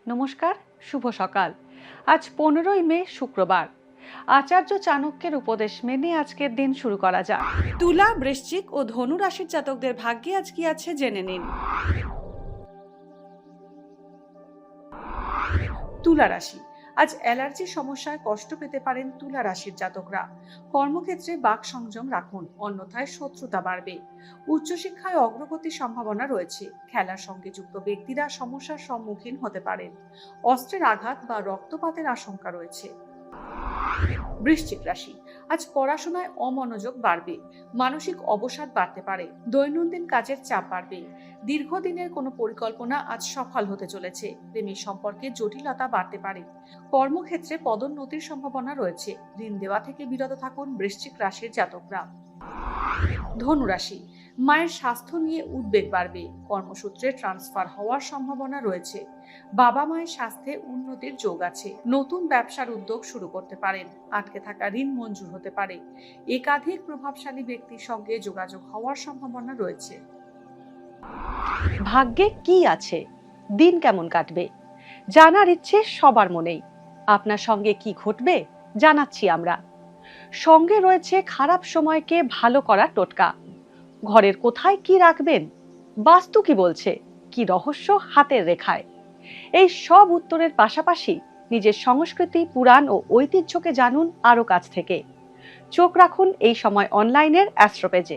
নমস্কার, শুভ সকাল। আজ 15ই মে, শুক্রবার। আচার্য চাণক্যের উপদেশ মেনে আজকের দিন শুরু করা যাক। তুলা, বৃশ্চিক ও ধনু রাশির জাতকদের ভাগ্যে আজ কি আছে জেনে নিন। তুলা রাশি, আজ অ্যালার্জির সমস্যায় কষ্ট পেতে পারেন তুলা রাশির জাতকরা। কর্মক্ষেত্রে বাক সংযম রাখুন, অন্যথায় শত্রুতা বাড়বে। উচ্চশিক্ষায় অগ্রগতির সম্ভাবনা রয়েছে। খেলার সঙ্গে যুক্ত ব্যক্তিরা সমস্যার সম্মুখীন হতে পারেন। অস্ত্রের আঘাত বা রক্তপাতের আশঙ্কা রয়েছে। বৃশ্চিক রাশি, আজ পড়াশোনায় অমনোযোগ বাড়বে। মানসিক অবসাদ বাড়তে পারে। দৈনন্দিন কাজের চাপ বাড়বে। দীর্ঘদিনের কোনো পরিকল্পনা আজ সফল হতে চলেছে। প্রেমের সম্পর্কে জটিলতা বাড়তে পারে। কর্মক্ষেত্রে পদোন্নতির সম্ভাবনা রয়েছে। ঋণ দেওয়া থেকে বিরত থাকুন বৃশ্চিক রাশির জাতকরা। ধনু রাশি, মায়ের স্বাস্থ্য নিয়ে উদ্বেগ বাড়বে। কর্মসূত্রে ট্রান্সফার হওয়ার সম্ভাবনা রয়েছে। বাবা মায়ের স্বাস্থ্যে উন্নতির যোগ আছে। নতুন ব্যবসার উদ্যোগ শুরু করতে পারেন। আটকে থাকা ঋণ মঞ্জুর হতে পারে। একাধিক প্রভাবশালী ব্যক্তির সঙ্গে যোগাযোগ হওয়ার সম্ভাবনা রয়েছে। ভাগ্যে কি আছে, দিন কেমন কাটবে, জানার ইচ্ছে সবার মনেই। আপনার সঙ্গে কি ঘটবে জানাচ্ছি আমরা। সঙ্গে রয়েছে খারাপ সময়কে ভালো করার টোটকা। ঘরের কোথায় কি রাখবেন, বাস্তু কি বলছে, কি রহস্য হাতের রেখায়। এই সব উত্তরের পাশাপাশি নিজের সংস্কৃতি, পুরাণ ও ঐতিহ্যকে জানুন আরো কাছ থেকে। চোখ রাখুন এই সময় অনলাইনের অ্যাস্ট্রো পেজে।